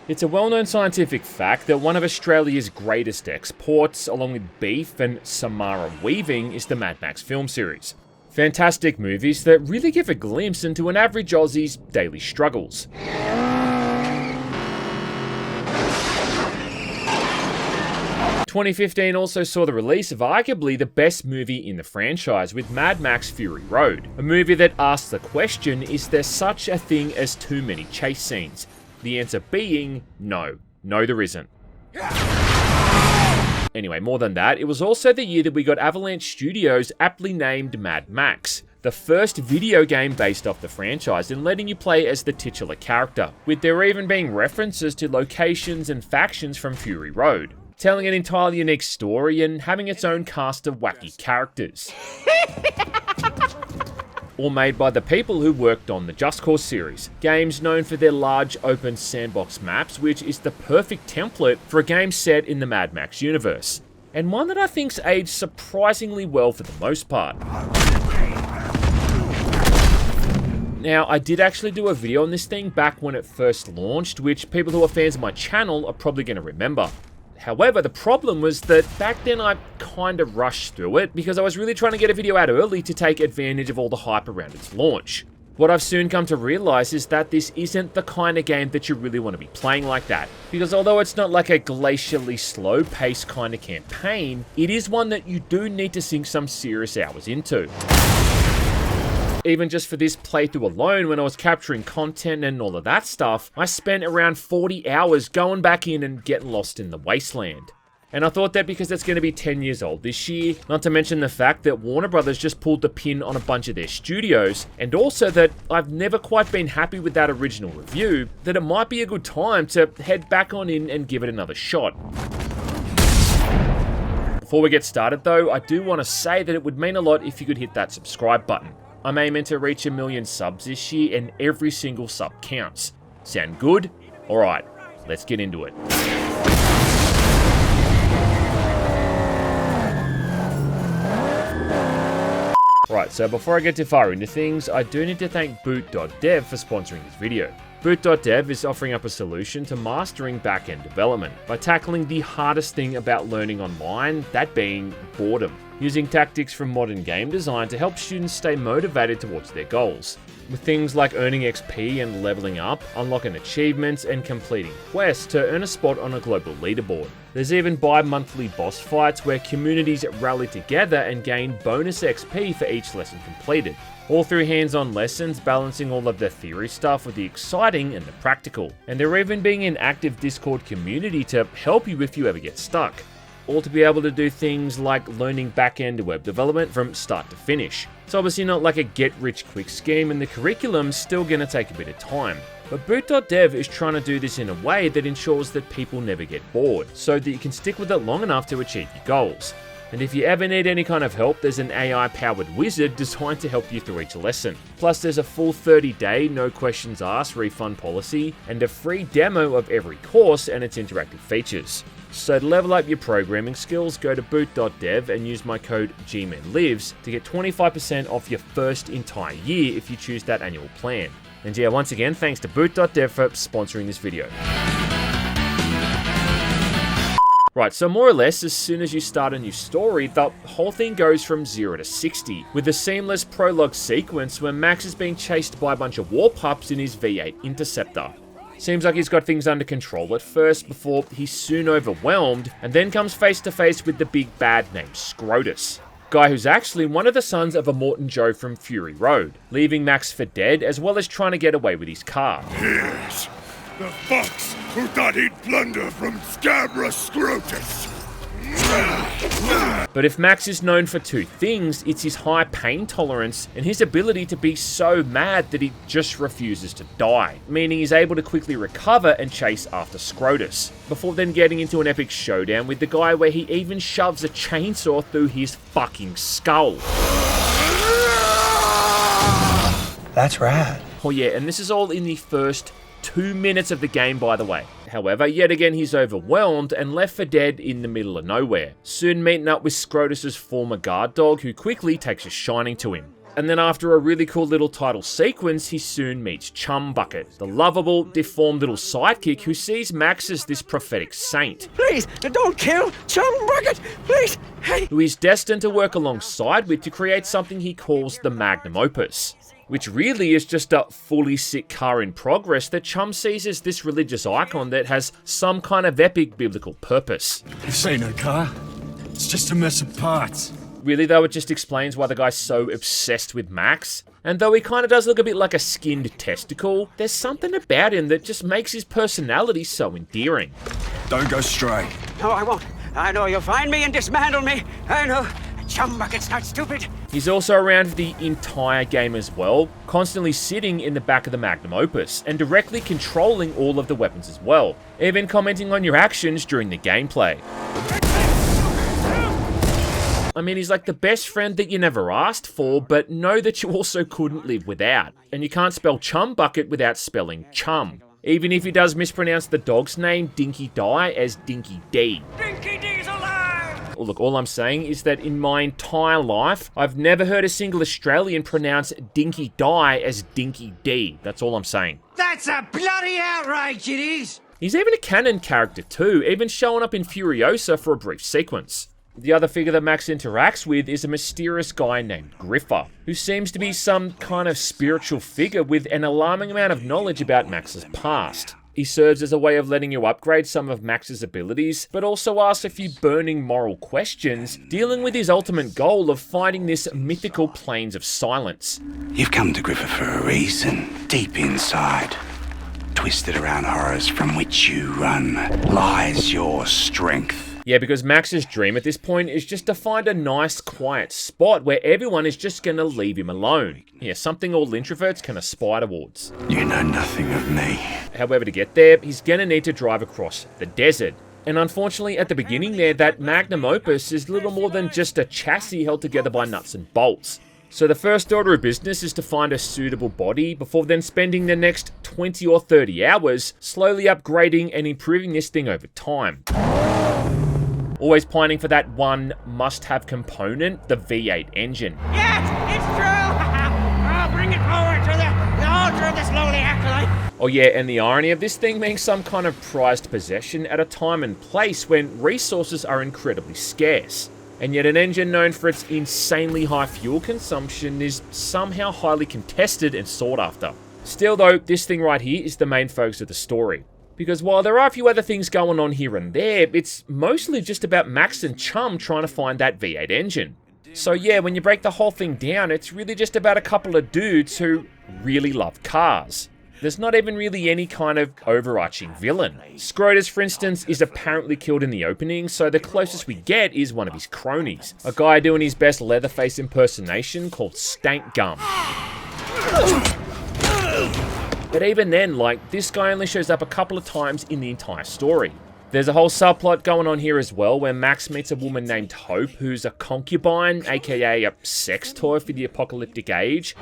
It's a well-known scientific fact that one of Australia's greatest exports, along with beef and Samara weaving, is the Mad Max film series. Fantastic movies that really give a glimpse into an average Aussie's daily struggles. 2015 also saw the release of arguably the best movie in the franchise with Mad Max Fury Road, a movie that asks the question, is there such a thing as too many chase scenes? The answer being no. No, there isn't. Anyway, more than that, it was also the year that we got Avalanche Studios' aptly named Mad Max, the first video game based off the franchise and letting you play as the titular character, with there even being references to locations and factions from Fury Road, telling an entirely unique story and having its own cast of wacky characters. All made by the people who worked on the Just Cause series, games known for their large open sandbox maps, which is the perfect template for a game set in the Mad Max universe, and one that I think's aged surprisingly well for the most part. Now, I did actually do a video on this thing back when it first launched, which people who are fans of my channel are probably going to remember. However, the problem was that back then I kind of rushed through it because I was really trying to get a video out early to take advantage of all the hype around its launch. What I've soon come to realize is that this isn't the kind of game that you really want to be playing like that, because although it's not like a glacially slow paced kind of campaign, it is one that you do need to sink some serious hours into. Even just for this playthrough alone, when I was capturing content and all of that stuff, I spent around 40 hours going back in and getting lost in the wasteland. And I thought that because it's going to be 10 years old this year, not to mention the fact that Warner Brothers just pulled the pin on a bunch of their studios, and also that I've never quite been happy with that original review, that it might be a good time to head back on in and give it another shot. Before we get started though, I do want to say that it would mean a lot if you could hit that subscribe button. I'm aiming to reach 1 million subs this year, and every single sub counts. Sound good? Alright, let's get into it. Right, so before I get too far into things, I do need to thank Boot.Dev for sponsoring this video. Boot.Dev is offering up a solution to mastering back-end development by tackling the hardest thing about learning online, that being boredom, using tactics from modern game design to help students stay motivated towards their goals. With things like earning XP and leveling up, unlocking achievements, and completing quests to earn a spot on a global leaderboard. There's even bi-monthly boss fights where communities rally together and gain bonus XP for each lesson completed. All through hands-on lessons, balancing all of the theory stuff with the exciting and the practical. And there even being an active Discord community to help you if you ever get stuck. All to be able to do things like learning back-end web development from start to finish. It's obviously not like a get-rich-quick scheme, and the curriculum's still going to take a bit of time. But Boot.Dev is trying to do this in a way that ensures that people never get bored, so that you can stick with it long enough to achieve your goals. And if you ever need any kind of help, there's an AI-powered wizard designed to help you through each lesson. Plus, there's a full 30-day, no questions asked refund policy, and a free demo of every course and its interactive features. So to level up your programming skills, go to Boot.Dev and use my code GmanLives to get 25% off your first entire year if you choose that annual plan. And yeah, once again, thanks to Boot.Dev for sponsoring this video. Right, so more or less, as soon as you start a new story, the whole thing goes from 0 to 60, with a seamless prologue sequence where Max is being chased by a bunch of war pups in his V8 Interceptor. Seems like he's got things under control at first, before he's soon overwhelmed, and then comes face to face with the big bad named Scrotus. Guy who's actually one of the sons of Immortan Joe from Fury Road, leaving Max for dead, as well as trying to get away with his car. Yes, the fox who thought he'd plunder from Scabra Scrotus. But if Max is known for two things, it's his high pain tolerance and his ability to be so mad that he just refuses to die, meaning he's able to quickly recover and chase after Scrotus, before then getting into an epic showdown with the guy where he even shoves a chainsaw through his fucking skull. That's rad. Oh yeah, and this is all in the first 2 minutes of the game, by the way. However, yet again he's overwhelmed and left for dead in the middle of nowhere, soon meeting up with Scrotus's former guard dog, who quickly takes a shining to him. And then after a really cool little title sequence, he soon meets Chum Bucket, the lovable, deformed little sidekick who sees Max as this prophetic saint. Please, don't kill Chum Bucket, please. Hey. Who is destined to work alongside with to create something he calls the Magnum Opus, which really is just a fully sick car in progress that Chum sees as this religious icon that has some kind of epic biblical purpose. This ain't a car. It's just a mess of parts. Really though, it just explains why the guy's so obsessed with Max. And though he kind of does look a bit like a skinned testicle, there's something about him that just makes his personality so endearing. Don't go stray. No, I won't. I know you'll find me and dismantle me. I know. Chum Bucket's not stupid. He's also around for the entire game as well, constantly sitting in the back of the Magnum Opus and directly controlling all of the weapons as well, even commenting on your actions during the gameplay. I mean, he's like the best friend that you never asked for, but know that you also couldn't live without. And you can't spell Chum Bucket without spelling chum, even if he does mispronounce the dog's name Dinky Die as Dinky D. Dinky D's alive! Well, look, all I'm saying is that in my entire life, I've never heard a single Australian pronounce Dinky Die as Dinky D. That's all I'm saying. That's a bloody outrage, it is! He's even a canon character too, even showing up in Furiosa for a brief sequence. The other figure that Max interacts with is a mysterious guy named Griffer, who seems to be some kind of spiritual figure with an alarming amount of knowledge about Max's past. He serves as a way of letting you upgrade some of Max's abilities, but also asks a few burning moral questions, dealing with his ultimate goal of finding this mythical plains of silence. You've come to Griffer for a reason. Deep inside, twisted around horrors from which you run, lies your strength. Yeah, because Max's dream at this point is just to find a nice, quiet spot where everyone is just gonna leave him alone. Yeah, something all introverts can aspire towards. You know nothing of me. However, to get there, he's gonna need to drive across the desert. And unfortunately, at the beginning there, that Magnum Opus is little more than just a chassis held together by nuts and bolts. So the first order of business is to find a suitable body before then spending the next 20 or 30 hours slowly upgrading and improving this thing over time. Always pining for that one must-have component, the V8 engine. Yes, it's true! Oh, bring it forward to the altar of this lowly acolyte! Oh yeah, and the irony of this thing being some kind of prized possession at a time and place when resources are incredibly scarce. And yet an engine known for its insanely high fuel consumption is somehow highly contested and sought after. Still though, this thing right here is the main focus of the story. Because while there are a few other things going on here and there, it's mostly just about Max and Chum trying to find that V8 engine. So yeah, when you break the whole thing down, it's really just about a couple of dudes who really love cars. There's not even really any kind of overarching villain. Scrotus, for instance, is apparently killed in the opening, so the closest we get is one of his cronies. A guy doing his best Leatherface impersonation called Stank Gum. But even then, like, this guy only shows up a couple of times in the entire story. There's a whole subplot going on here as well, where Max meets a woman named Hope, who's a concubine, aka a sex toy for the apocalyptic age.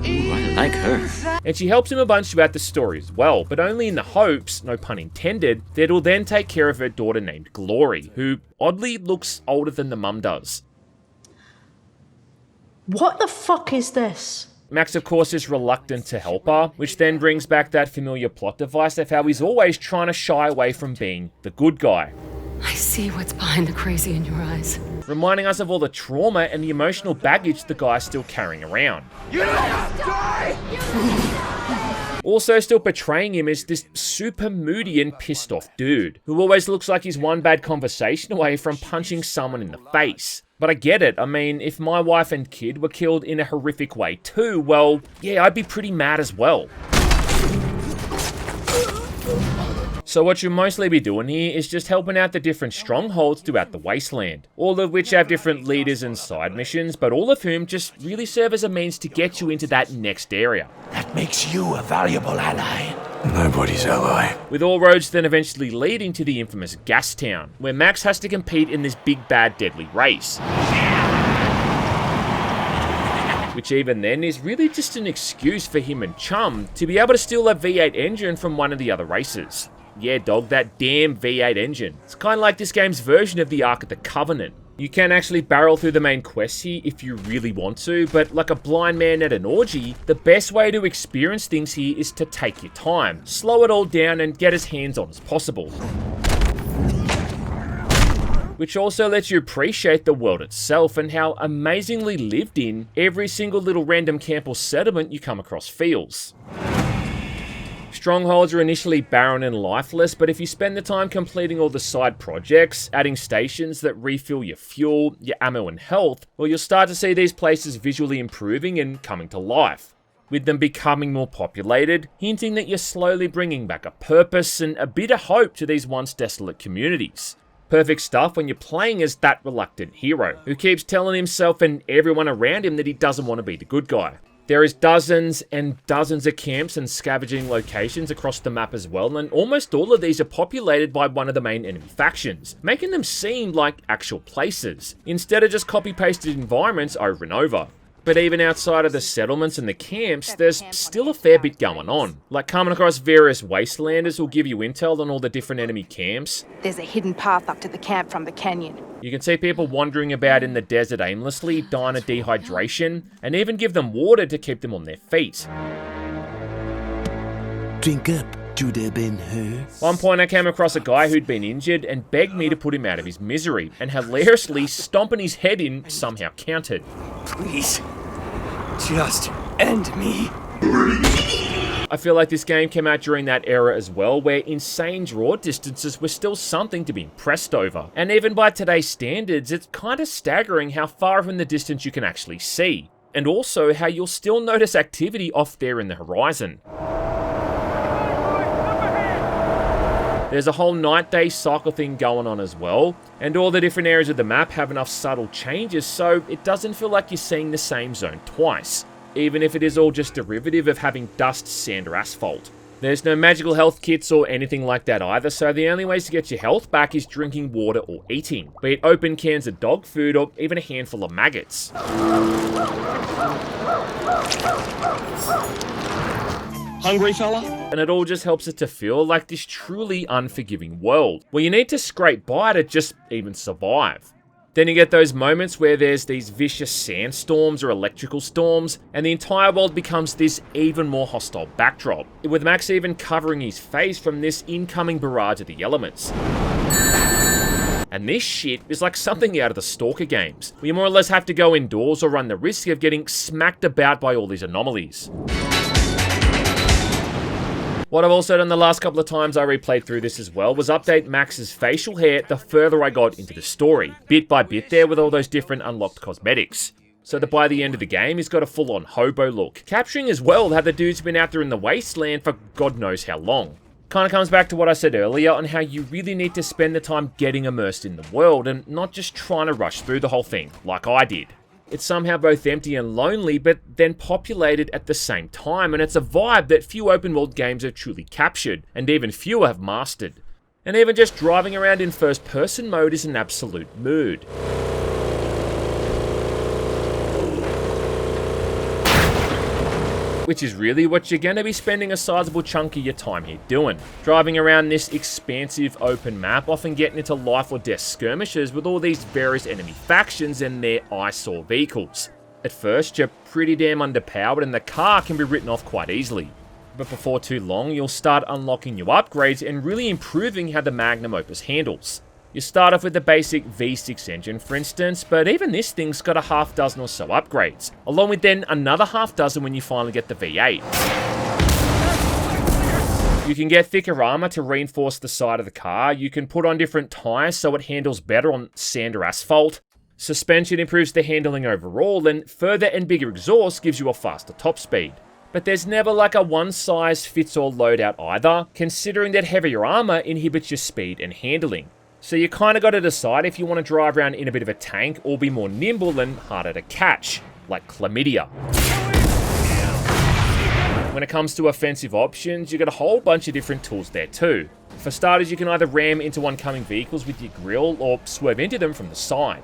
Ooh, I like her. And she helps him a bunch throughout the story as well, but only in the hopes, no pun intended, that it'll then take care of her daughter named Glory, who oddly looks older than the mum does. What the fuck is this? Max, of course, is reluctant to help her, which then brings back that familiar plot device of how he's always trying to shy away from being the good guy. I see what's behind the crazy in your eyes. Reminding us of all the trauma and the emotional baggage the guy's still carrying around. Also still portraying him as this super moody and pissed off dude, who always looks like he's one bad conversation away from punching someone in the face. But I get it, I mean, if my wife and kid were killed in a horrific way too, well, yeah, I'd be pretty mad as well. So what you'll mostly be doing here is just helping out the different strongholds throughout the wasteland, all of which have different leaders and side missions, but all of whom just really serve as a means to get you into that next area. That makes you a valuable ally. Nobody's ally. With all roads then eventually leading to the infamous Gas Town, where Max has to compete in this big bad deadly race. Which even then is really just an excuse for him and Chum to be able to steal a V8 engine from one of the other races. Yeah, dog, that damn V8 engine. It's kind of like this game's version of the Ark of the Covenant. You can actually barrel through the main quests here if you really want to, but like a blind man at an orgy, the best way to experience things here is to take your time, slow it all down and get as hands-on as possible. Which also lets you appreciate the world itself and how amazingly lived in every single little random camp or settlement you come across feels. Strongholds are initially barren and lifeless, but if you spend the time completing all the side projects, adding stations that refill your fuel, your ammo and health, well, you'll start to see these places visually improving and coming to life, with them becoming more populated, hinting that you're slowly bringing back a purpose and a bit of hope to these once desolate communities. Perfect stuff when you're playing as that reluctant hero, who keeps telling himself and everyone around him that he doesn't want to be the good guy. There is dozens and dozens of camps and scavenging locations across the map as well, and almost all of these are populated by one of the main enemy factions, making them seem like actual places, instead of just copy-pasted environments over and over. But even outside of the settlements and the camps, there's still a fair bit going on. Like coming across various wastelanders who'll give you intel on all the different enemy camps. There's a hidden path up to the camp from the canyon. You can see people wandering about in the desert aimlessly, dying of dehydration, and even give them water to keep them on their feet. Drink up, Judah Ben-Hur. One point I came across a guy who'd been injured and begged me to put him out of his misery, and hilariously stomping his head in somehow counted. Please, just end me. I feel like this game came out during that era as well, where insane draw distances were still something to be impressed over. And even by today's standards, it's kind of staggering how far from the distance you can actually see. And also how you'll still notice activity off there in the horizon. There's a whole night-day cycle thing going on as well, and all the different areas of the map have enough subtle changes so it doesn't feel like you're seeing the same zone twice, even if it is all just derivative of having dust, sand or asphalt. There's no magical health kits or anything like that either, so the only ways to get your health back is drinking water or eating, be it open cans of dog food or even a handful of maggots. Hungry fella? And it all just helps it to feel like this truly unforgiving world, where you need to scrape by to just even survive. Then you get those moments where there's these vicious sandstorms or electrical storms, and the entire world becomes this even more hostile backdrop, with Max even covering his face from this incoming barrage of the elements. And this shit is like something out of the Stalker games, where you more or less have to go indoors or run the risk of getting smacked about by all these anomalies. What I've also done the last couple of times I replayed through this as well was update Max's facial hair the further I got into the story, bit by bit there with all those different unlocked cosmetics. So that by the end of the game, he's got a full-on hobo look, capturing as well how the dude's been out there in the wasteland for God knows how long. Kinda comes back to what I said earlier on how you really need to spend the time getting immersed in the world and not just trying to rush through the whole thing, like I did. It's somehow both empty and lonely, but then populated at the same time, and it's a vibe that few open world games have truly captured, and even fewer have mastered. And even just driving around in first person mode is an absolute mood. Which is really what you're going to be spending a sizable chunk of your time here doing. Driving around this expansive open map, often getting into life or death skirmishes with all these various enemy factions and their eyesore vehicles. At first, you're pretty damn underpowered and the car can be written off quite easily. But before too long, you'll start unlocking new upgrades and really improving how the Magnum Opus handles. You start off with the basic V6 engine, for instance, but even this thing's got a half dozen or so upgrades, along with then another half dozen when you finally get the V8. You can get thicker armor to reinforce the side of the car, you can put on different tires so it handles better on sand or asphalt, suspension improves the handling overall, and further and bigger exhaust gives you a faster top speed. But there's never like a one-size-fits-all loadout either, considering that heavier armor inhibits your speed and handling. So you kind of got to decide if you want to drive around in a bit of a tank or be more nimble and harder to catch, like chlamydia. When it comes to offensive options, you got a whole bunch of different tools there too. For starters, you can either ram into oncoming vehicles with your grill or swerve into them from the side.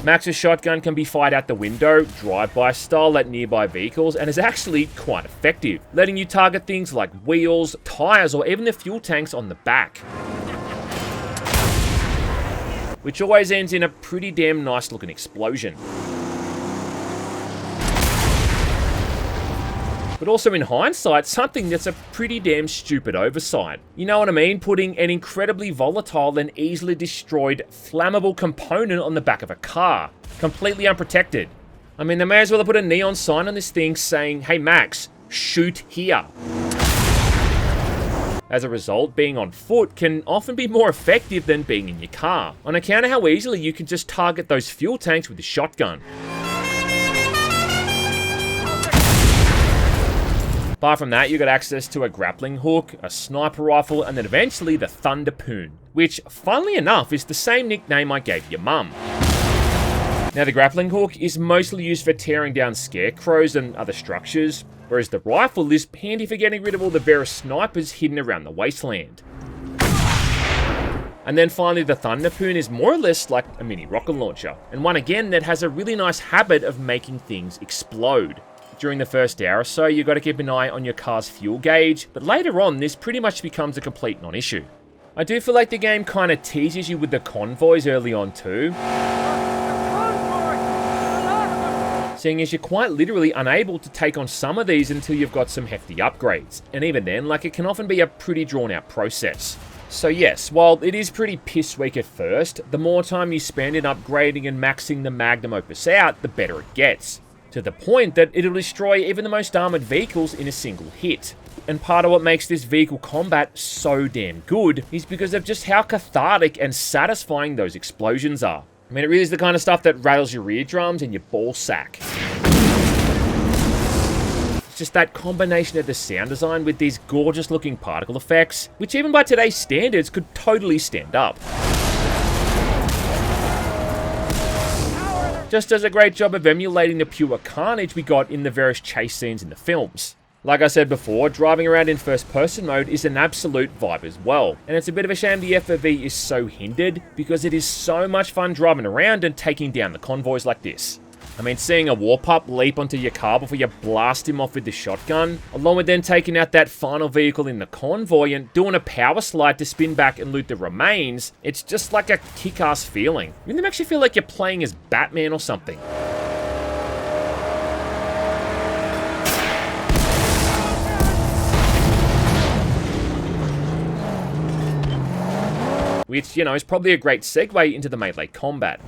Max's shotgun can be fired out the window, drive-by style at nearby vehicles, and is actually quite effective, letting you target things like wheels, tires, or even the fuel tanks on the back. which always ends in a pretty damn nice looking explosion. But also in hindsight, something that's a pretty damn stupid oversight. You know what I mean? Putting an incredibly volatile and easily destroyed flammable component on the back of a car, completely unprotected. I mean, they may as well have put a neon sign on this thing saying, "Hey Max, shoot here." As a result, being on foot can often be more effective than being in your car, on account of how easily you can just target those fuel tanks with a shotgun. Apart from that, you got access to a grappling hook, a sniper rifle, and then eventually the Thunderpoon, which, funnily enough, is the same nickname I gave your mum. Now, the grappling hook is mostly used for tearing down scarecrows and other structures, whereas the rifle is handy for getting rid of all the various snipers hidden around the wasteland. And then finally, the Thunderpoon is more or less like a mini rocket launcher, and one again that has a really nice habit of making things explode. During the first hour or so, you've got to keep an eye on your car's fuel gauge, but later on, this pretty much becomes a complete non-issue. I do feel like the game kind of teases you with the convoys early on too, seeing as you're quite literally unable to take on some of these until you've got some hefty upgrades, and even then, like, it can often be a pretty drawn out process. So yes, while it is pretty piss weak at first, the more time you spend in upgrading and maxing the Magnum Opus out, the better it gets. To the point that it'll destroy even the most armoured vehicles in a single hit. And part of what makes this vehicle combat so damn good is because of just how cathartic and satisfying those explosions are. I mean, it really is the kind of stuff that rattles your eardrums and your ball sack. It's just that combination of the sound design with these gorgeous looking particle effects, which even by today's standards could totally stand up. Just does a great job of emulating the pure carnage we got in the various chase scenes in the films. Like I said before, driving around in first-person mode is an absolute vibe as well, and it's a bit of a shame the FOV is so hindered, because it is so much fun driving around and taking down the convoys like this. I mean, seeing a war pup leap onto your car before you blast him off with the shotgun, along with then taking out that final vehicle in the convoy and doing a power slide to spin back and loot the remains, it's just like a kick-ass feeling. You really makes you feel like you're playing as Batman or something. Which, you know, is probably a great segue into the melee combat.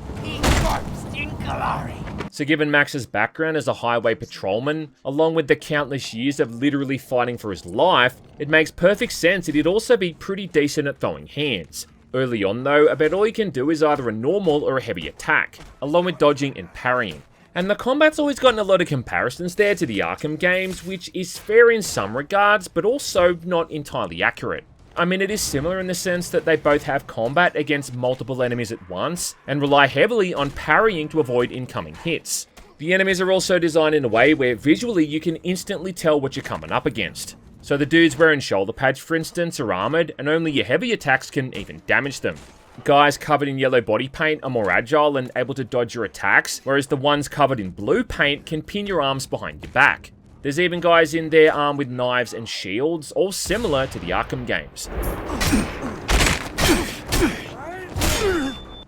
So given Max's background as a highway patrolman, along with the countless years of literally fighting for his life, it makes perfect sense that he'd also be pretty decent at throwing hands. Early on though, about all you can do is either a normal or a heavy attack, along with dodging and parrying. And the combat's always gotten a lot of comparisons there to the Arkham games, which is fair in some regards, but also not entirely accurate. I mean, it is similar in the sense that they both have combat against multiple enemies at once, and rely heavily on parrying to avoid incoming hits. The enemies are also designed in a way where visually you can instantly tell what you're coming up against. So the dudes wearing shoulder pads, for instance, are armoured, and only your heavy attacks can even damage them. Guys covered in yellow body paint are more agile and able to dodge your attacks, whereas the ones covered in blue paint can pin your arms behind your back. There's even guys in there armed with knives and shields, all similar to the Arkham games.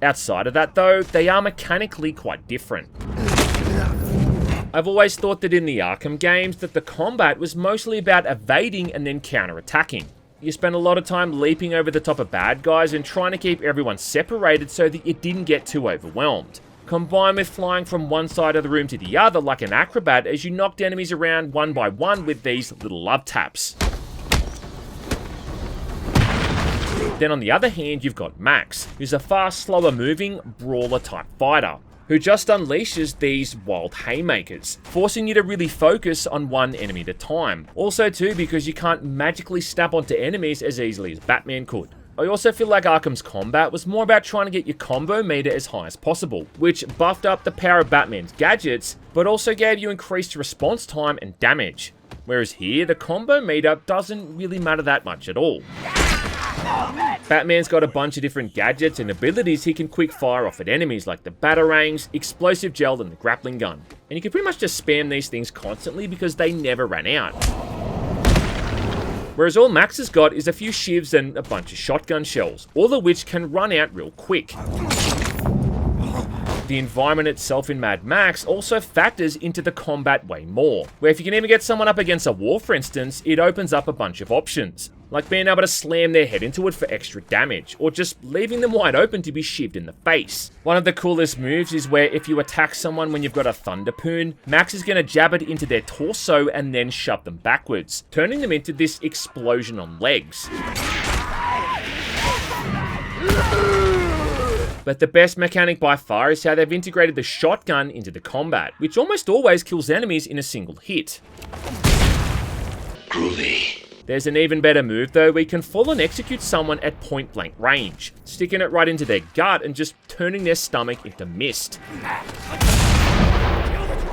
Outside of that though, they are mechanically quite different. I've always thought that in the Arkham games that the combat was mostly about evading and then counter-attacking. You spent a lot of time leaping over the top of bad guys and trying to keep everyone separated so that you didn't get too overwhelmed. Combined with flying from one side of the room to the other like an acrobat as you knocked enemies around one by one with these little love taps. Then on the other hand, you've got Max, who's a far slower moving, brawler type fighter, who just unleashes these wild haymakers, forcing you to really focus on one enemy at a time. Also too, because you can't magically snap onto enemies as easily as Batman could. I also feel like Arkham's combat was more about trying to get your combo meter as high as possible, which buffed up the power of Batman's gadgets, but also gave you increased response time and damage. Whereas here, the combo meter doesn't really matter that much at all. Batman's got a bunch of different gadgets and abilities he can quick fire off at enemies like the batarangs, explosive gel and the grappling gun. And you can pretty much just spam these things constantly because they never ran out. Whereas all Max has got is a few shivs and a bunch of shotgun shells, all of which can run out real quick. The environment itself in Mad Max also factors into the combat way more, where if you can even get someone up against a wall for instance, it opens up a bunch of options, like being able to slam their head into it for extra damage, or just leaving them wide open to be shivved in the face. One of the coolest moves is where if you attack someone when you've got a thunderpoon, Max is going to jab it into their torso and then shove them backwards, turning them into this explosion on legs. But the best mechanic by far is how they've integrated the shotgun into the combat, which almost always kills enemies in a single hit. Groovy. There's an even better move though, where you can full on execute someone at point blank range, sticking it right into their gut and just turning their stomach into mist.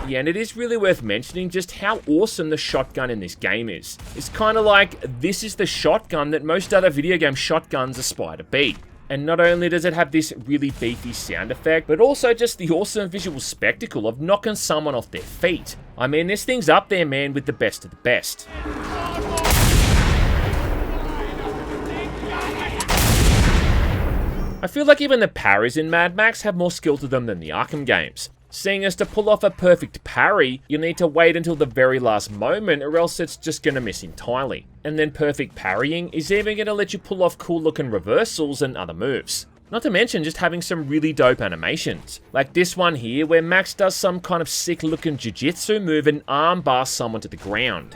Yeah, and it is really worth mentioning just how awesome the shotgun in this game is. It's kind of like, this is the shotgun that most other video game shotguns aspire to be. And not only does it have this really beefy sound effect, but also just the awesome visual spectacle of knocking someone off their feet. I mean, this thing's up there, man, with the best of the best. I feel like even the parries in Mad Max have more skill to them than the Arkham games. Seeing as to pull off a perfect parry, you'll need to wait until the very last moment or else it's just going to miss entirely. And then perfect parrying is even going to let you pull off cool looking reversals and other moves. Not to mention just having some really dope animations. Like this one here where Max does some kind of sick looking jiu-jitsu move and arm bar someone to the ground.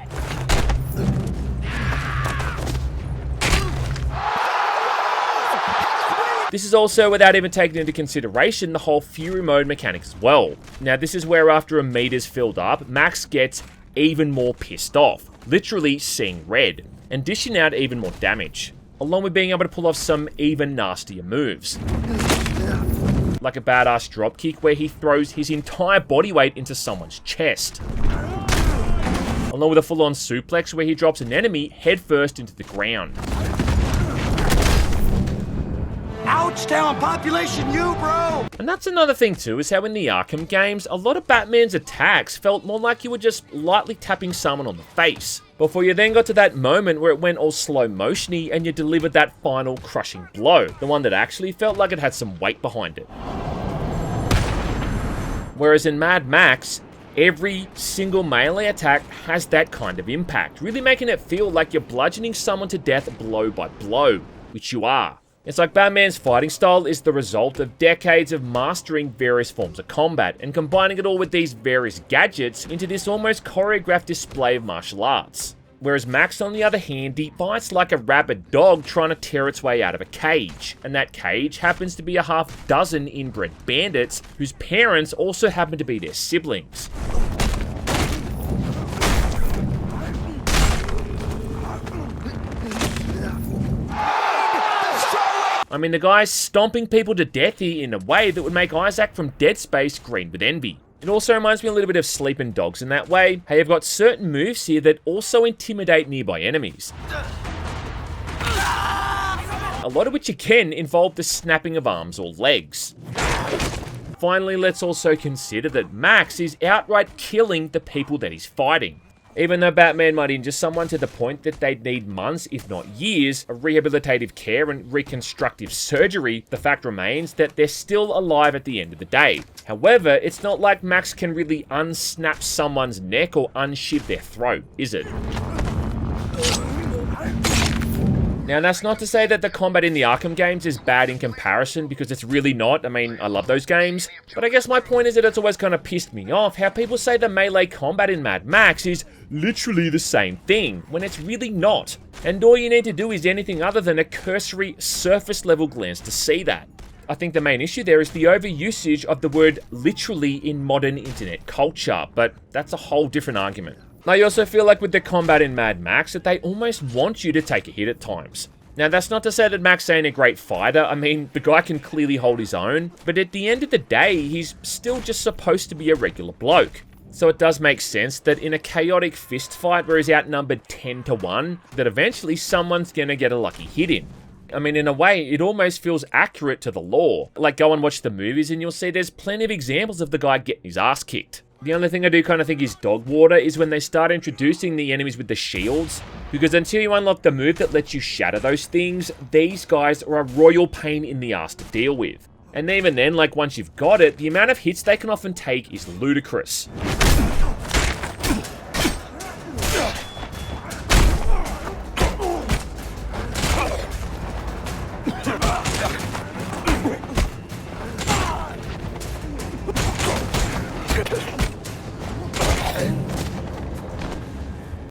This is also without even taking into consideration the whole Fury Mode mechanic as well. Now this is where after a meter's filled up, Max gets even more pissed off, literally seeing red, and dishing out even more damage, along with being able to pull off some even nastier moves. Like a badass dropkick where he throws his entire body weight into someone's chest. Along with a full-on suplex where he drops an enemy headfirst into the ground. Ouch down, population you, bro! And that's another thing too, is how in the Arkham games, a lot of Batman's attacks felt more like you were just lightly tapping someone on the face, before you then got to that moment where it went all slow motiony and you delivered that final crushing blow, the one that actually felt like it had some weight behind it. Whereas in Mad Max, every single melee attack has that kind of impact, really making it feel like you're bludgeoning someone to death blow by blow, which you are. It's like Batman's fighting style is the result of decades of mastering various forms of combat and combining it all with these various gadgets into this almost choreographed display of martial arts. Whereas Max, on the other hand, he fights like a rabid dog trying to tear its way out of a cage, and that cage happens to be a half dozen inbred bandits whose parents also happen to be their siblings. I mean, the guy's stomping people to death here in a way that would make Isaac from Dead Space green with envy. It also reminds me a little bit of Sleeping Dogs in that way. Hey, you've got certain moves here that also intimidate nearby enemies. A lot of which again involve the snapping of arms or legs. Finally, let's also consider that Max is outright killing the people that he's fighting. Even though Batman might injure someone to the point that they'd need months, if not years, of rehabilitative care and reconstructive surgery, the fact remains that they're still alive at the end of the day. However, it's not like Max can really unsnap someone's neck or unshiv their throat, is it? Now, that's not to say that the combat in the Arkham games is bad in comparison, because it's really not. I mean, I love those games. But I guess my point is that it's always kind of pissed me off how people say the melee combat in Mad Max is literally the same thing, when it's really not. And all you need to do is anything other than a cursory, surface-level glance to see that. I think the main issue there is the overusage of the word literally in modern internet culture, but that's a whole different argument. I also feel like with the combat in Mad Max that they almost want you to take a hit at times. Now, that's not to say that Max ain't a great fighter. I mean, the guy can clearly hold his own, but at the end of the day, he's still just supposed to be a regular bloke. So it does make sense that in a chaotic fist fight where he's outnumbered 10-1, that eventually someone's gonna get a lucky hit in. I mean, in a way, it almost feels accurate to the lore. Like, go and watch the movies and you'll see there's plenty of examples of the guy getting his ass kicked. The only thing I do kind of think is dog water is when they start introducing the enemies with the shields, because until you unlock the move that lets you shatter those things, these guys are a royal pain in the ass to deal with. And even then, like once you've got it, the amount of hits they can often take is ludicrous.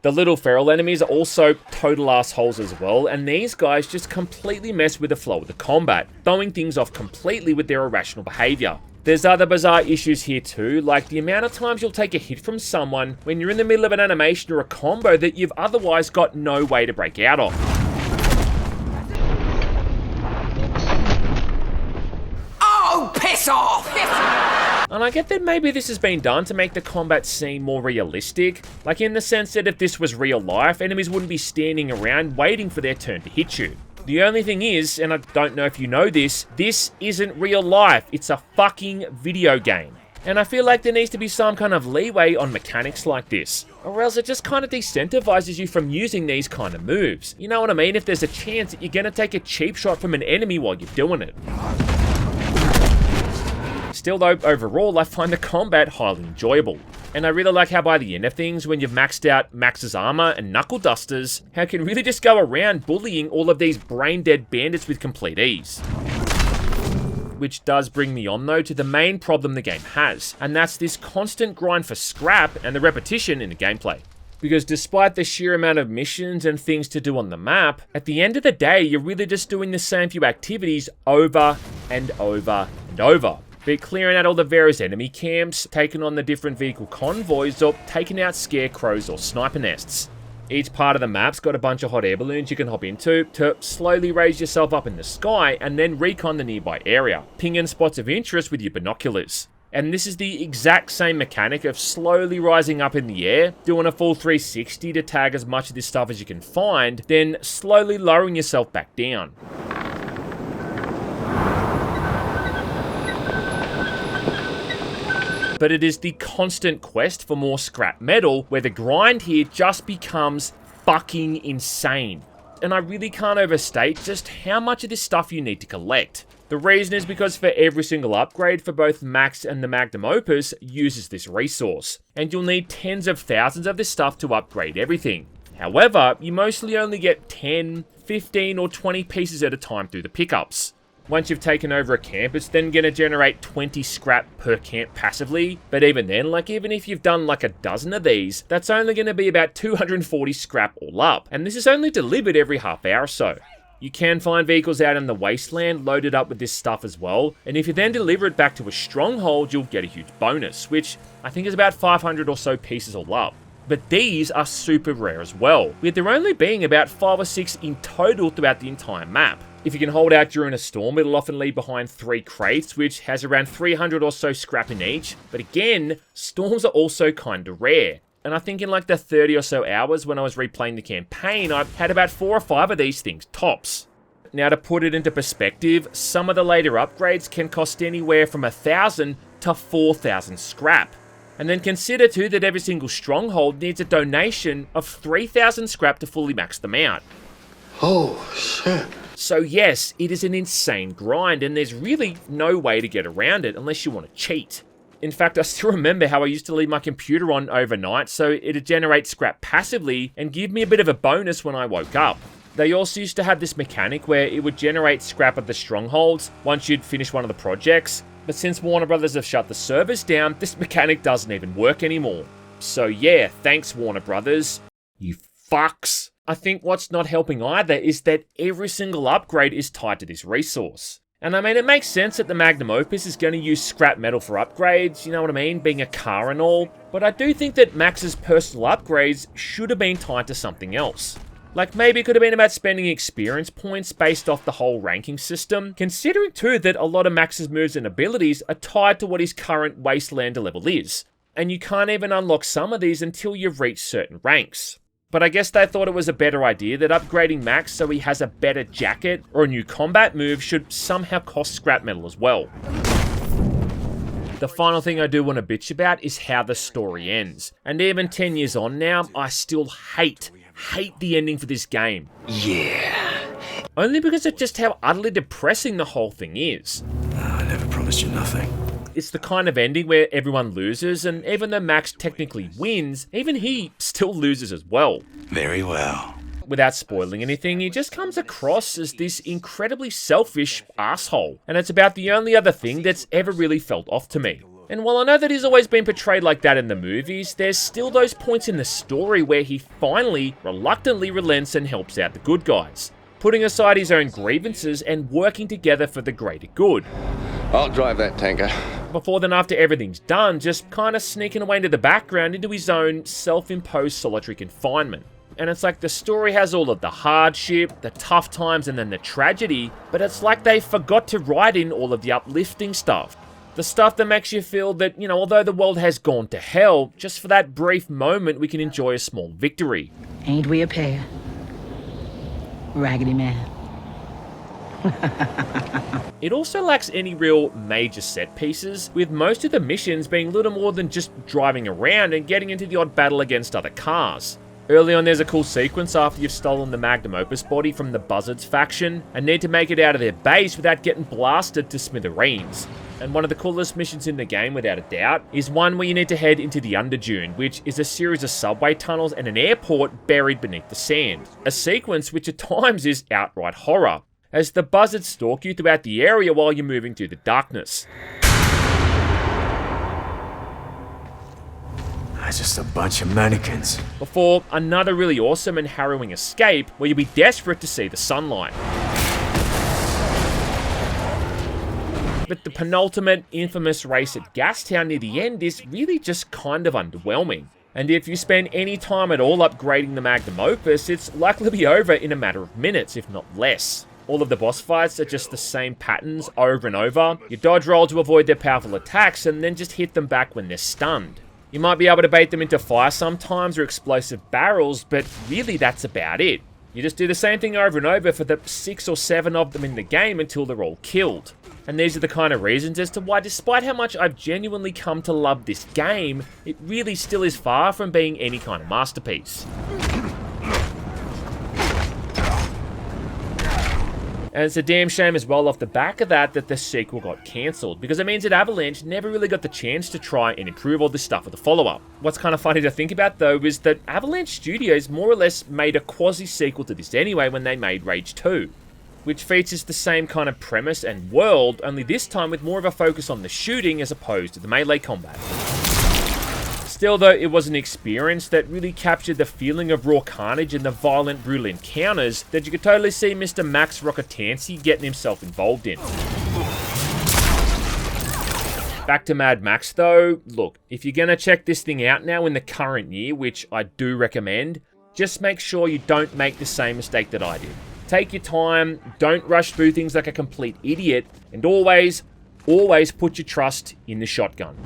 The little feral enemies are also total assholes as well, and these guys just completely mess with the flow of the combat, throwing things off completely with their irrational behaviour. There's other bizarre issues here too, like the amount of times you'll take a hit from someone when you're in the middle of an animation or a combo that you've otherwise got no way to break out of. Oh, piss off! And I get that maybe this has been done to make the combat seem more realistic, like in the sense that if this was real life, enemies wouldn't be standing around waiting for their turn to hit you. The only thing is, and I don't know if you know this isn't real life, it's a fucking video game. And I feel like there needs to be some kind of leeway on mechanics like this, or else it just kind of decentralizes you from using these kind of moves. You know what I mean? If there's a chance that you're gonna take a cheap shot from an enemy while you're doing it. Still though, overall, I find the combat highly enjoyable. And I really like how by the end of things, when you've maxed out Max's armor and knuckle dusters, how you can really just go around bullying all of these brain-dead bandits with complete ease. Which does bring me on though to the main problem the game has, and that's this constant grind for scrap and the repetition in the gameplay. Because despite the sheer amount of missions and things to do on the map, at the end of the day, you're really just doing the same few activities over and over and over. Be it clearing out all the various enemy camps, taking on the different vehicle convoys, or taking out scarecrows or sniper nests. Each part of the map's got a bunch of hot air balloons you can hop into to slowly raise yourself up in the sky and then recon the nearby area, pinging spots of interest with your binoculars. And this is the exact same mechanic of slowly rising up in the air, doing a full 360 to tag as much of this stuff as you can find, then slowly lowering yourself back down. But it is the constant quest for more scrap metal where the grind here just becomes fucking insane. And I really can't overstate just how much of this stuff you need to collect. The reason is because for every single upgrade for both Max and the Magnum Opus uses this resource, and you'll need tens of thousands of this stuff to upgrade everything. However, you mostly only get 10, 15 or 20 pieces at a time through the pickups. Once you've taken over a camp, it's then going to generate 20 scrap per camp passively, but even then, like even if you've done like a dozen of these, that's only going to be about 240 scrap all up, and this is only delivered every half hour or so. You can find vehicles out in the wasteland loaded up with this stuff as well, and if you then deliver it back to a stronghold, you'll get a huge bonus, which I think is about 500 or so pieces all up. But these are super rare as well, with there only being about 5 or 6 in total throughout the entire map. If you can hold out during a storm, it'll often leave behind 3 crates, which has around 300 or so scrap in each. But again, storms are also kinda rare. And I think in like the 30 or so hours when I was replaying the campaign, I had about 4 or 5 of these things, tops. Now to put it into perspective, some of the later upgrades can cost anywhere from 1,000 to 4,000 scrap. And then consider too that every single stronghold needs a donation of 3,000 scrap to fully max them out. Oh, shit. So yes, it is an insane grind, and there's really no way to get around it unless you want to cheat. In fact, I still remember how I used to leave my computer on overnight so it'd generate scrap passively and give me a bit of a bonus when I woke up. They also used to have this mechanic where it would generate scrap at the strongholds once you'd finish one of the projects, but since Warner Brothers have shut the servers down, this mechanic doesn't even work anymore. So yeah, thanks Warner Brothers, you fucks. I think what's not helping either is that every single upgrade is tied to this resource. And I mean, it makes sense that the Magnum Opus is going to use scrap metal for upgrades, you know what I mean, being a car and all, but I do think that Max's personal upgrades should have been tied to something else. Like maybe it could have been about spending experience points based off the whole ranking system, considering too that a lot of Max's moves and abilities are tied to what his current Wastelander level is, and you can't even unlock some of these until you've reached certain ranks. But I guess they thought it was a better idea that upgrading Max so he has a better jacket or a new combat move should somehow cost scrap metal as well. The final thing I do want to bitch about is how the story ends. And even 10 years on now, I still hate the ending for this game. Yeah. Only because of just how utterly depressing the whole thing is. Oh, never promised you nothing. It's the kind of ending where everyone loses, and even though Max technically wins, even he still loses as well. Very well. Without spoiling anything, he just comes across as this incredibly selfish asshole, and it's about the only other thing that's ever really felt off to me. And while I know that he's always been portrayed like that in the movies, there's still those points in the story where he finally, reluctantly relents and helps out the good guys, putting aside his own grievances and working together for the greater good. I'll drive that tanker. Before then, after everything's done, just kind of sneaking away into the background into his own self-imposed solitary confinement. And it's like the story has all of the hardship, the tough times, and then the tragedy, but it's like they forgot to write in all of the uplifting stuff. The stuff that makes you feel that, although the world has gone to hell, just for that brief moment we can enjoy a small victory. Ain't we a pair? Raggedy Man. It also lacks any real major set pieces, with most of the missions being little more than just driving around and getting into the odd battle against other cars. Early on, there's a cool sequence after you've stolen the Magnum Opus body from the Buzzards faction and need to make it out of their base without getting blasted to smithereens. And one of the coolest missions in the game, without a doubt, is one where you need to head into the Underdune, which is a series of subway tunnels and an airport buried beneath the sand. A sequence which at times is outright horror, as the buzzards stalk you throughout the area while you're moving through the darkness. That's just a bunch of mannequins. Before another really awesome and harrowing escape where you'll be desperate to see the sunlight. But the penultimate infamous race at Gastown near the end is really just kind of underwhelming. And if you spend any time at all upgrading the Magnum Opus, it's likely to be over in a matter of minutes, if not less. All of the boss fights are just the same patterns over and over. You dodge roll to avoid their powerful attacks and then just hit them back when they're stunned. You might be able to bait them into fire sometimes or explosive barrels, but really that's about it. You just do the same thing over and over for the 6 or 7 of them in the game until they're all killed. And these are the kind of reasons as to why, despite how much I've genuinely come to love this game, it really still is far from being any kind of masterpiece. And it's a damn shame as well off the back of that the sequel got cancelled, because it means that Avalanche never really got the chance to try and improve all this stuff with the follow-up. What's kind of funny to think about though is that Avalanche Studios more or less made a quasi-sequel to this anyway when they made Rage 2, which features the same kind of premise and world, only this time with more of a focus on the shooting as opposed to the melee combat. Still though, it was an experience that really captured the feeling of raw carnage and the violent, brutal encounters that you could totally see Mr. Max Rocketancy getting himself involved in. Back to Mad Max though, look, if you're gonna check this thing out now in the current year, which I do recommend, just make sure you don't make the same mistake that I did. Take your time, don't rush through things like a complete idiot, and always put your trust in the shotgun.